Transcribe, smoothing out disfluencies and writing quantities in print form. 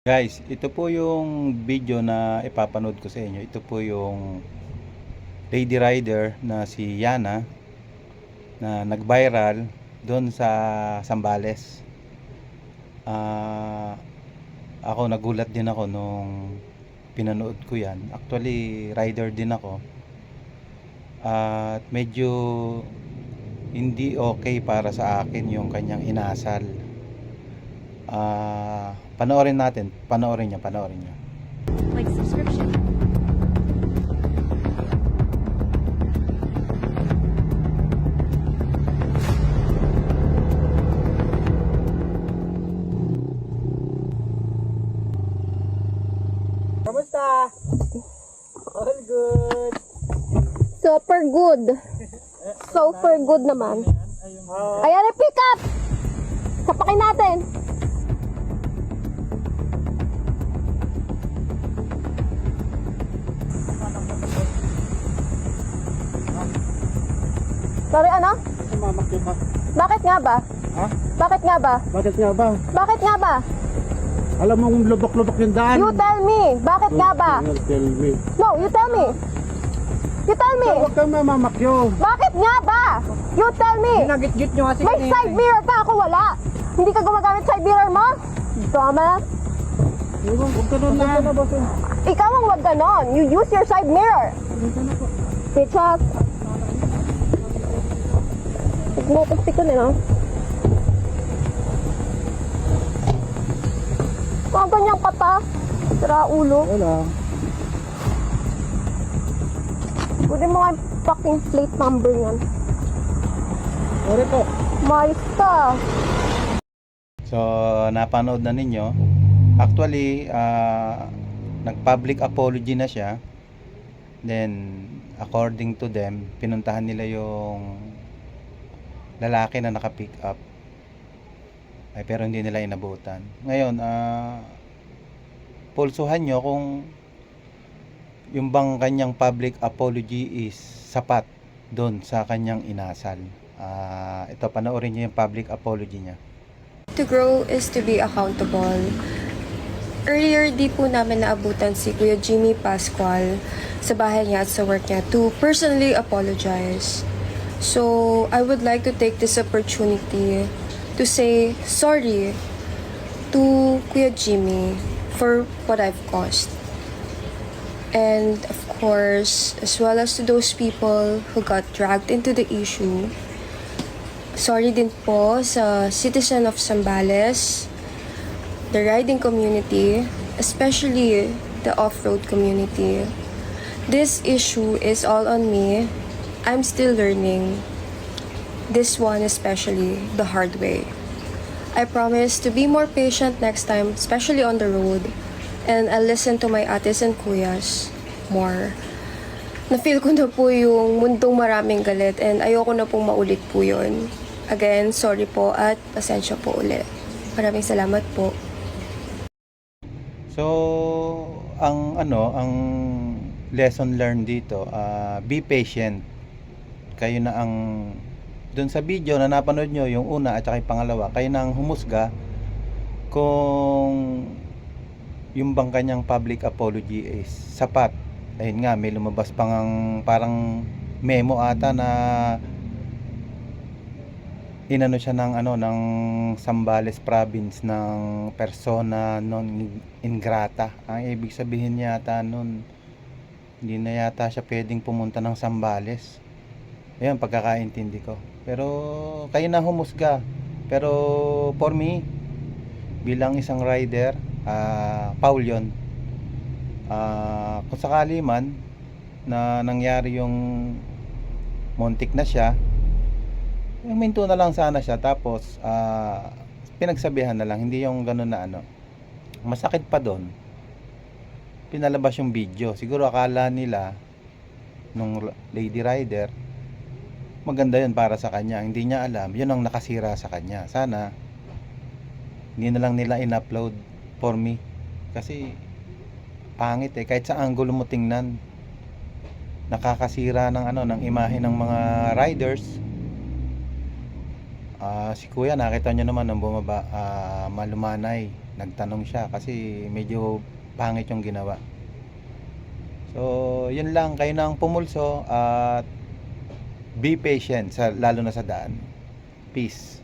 Guys, ito po yung video na ipapanood ko sa inyo. Ito po yung lady rider na si Yana na nag-viral doon sa Sambales. Ah, ako nagulat din ako nung pinanood ko 'yan. Actually, rider din ako. At medyo hindi okay para sa akin yung kanyang inasal. Panoorin natin, panoorin niyo. Like subscription. Kamusta? All good. Super good. Super good naman. Ayan na, pick up! Sapakin natin. Sorry, ano? Sumamakyo ka. Bakit nga ba? Ha? Bakit nga ba? Bakit nga ba? Bakit nga ba? Alam mong lubok-lubok yung daan. You tell me. Bakit nga ba? Don't tell me. No, you tell me. You tell me. Huwag kang mamamakyo. Bakit nga ba? You tell me. Ginagit-git nyo kasi May side mirror ka, ako wala. Hindi ka gumagamit side mirror mo? Dumbass. Huwag ka nun na. Ikaw ang wag ganon. You use your side mirror. Bitches. Nagmotastik ko nila. Mga ganyang kata. Sira ulo. Wala. Pwede mo nga yung fucking plate number yan. Sorry po. Mayos ka. So, napanood na ninyo. Actually, nag-public apology na siya. Then, according to them, pinuntahan nila yung lalaki na naka-pick up. Ay, pero hindi nila inabutan. Ngayon, pulsuhan nyo kung yung bang kanyang public apology is sapat doon sa kanyang inasal. Ito, panoorin nyo yung public apology niya. To grow is to be accountable. Earlier, di po namin naabutan si Kuya Jimmy Pascual sa bahay niya at sa work niya to personally apologize. So, I would like to take this opportunity to say sorry to Kuya Jimmy for what I've caused. And of course, as well as to those people who got dragged into the issue, sorry din po sa citizen of Zambales, the riding community, especially the off-road community. This issue is all on me. I'm still learning. This one especially the hard way. I promise to be more patient next time, especially on the road. And I'll listen to my ates and kuyas more. Na-feel ko na po yung mundong maraming galit and ayoko na pong maulit po yun. Again, sorry po at pasensya po ulit. Maraming salamat po. So, ang lesson learned dito, be patient. Kayo na ang doon sa video na napanood nyo, yung una at saka yung pangalawa, kayo na ang humusga kung yung bang kanyang public apology is sapat. Ayun nga, may lumabas pang parang memo ata na inano siya ng ng Zambales province ng persona non ingrata. Ang ibig sabihin yata nun, hindi na yata siya pwedeng pumunta ng Zambales. Ayun, pagkakaintindi ko. Pero kayo na humusga. Pero for me, bilang isang rider, Paul yun. Kung sakali man na nangyari yung muntik na siya, minto na lang sana siya. Tapos pinagsabihan na lang. Hindi yung ganun na masakit pa doon, pinalabas yung video. Siguro akala nila nung lady rider maganda yun para sa kanya. Hindi niya alam, yun ang nakasira sa kanya. Sana hindi na lang nila in-upload for me. Kasi pangit kahit sa angulo mo tingnan, nakakasira ng ng imahe ng mga riders. Si kuya, nakita nyo naman nung bumaba, malumanay, nagtanong siya kasi medyo pangit yung ginawa. So, yun lang, kayo nang pumulso at be patient lalo na sa daan. Peace.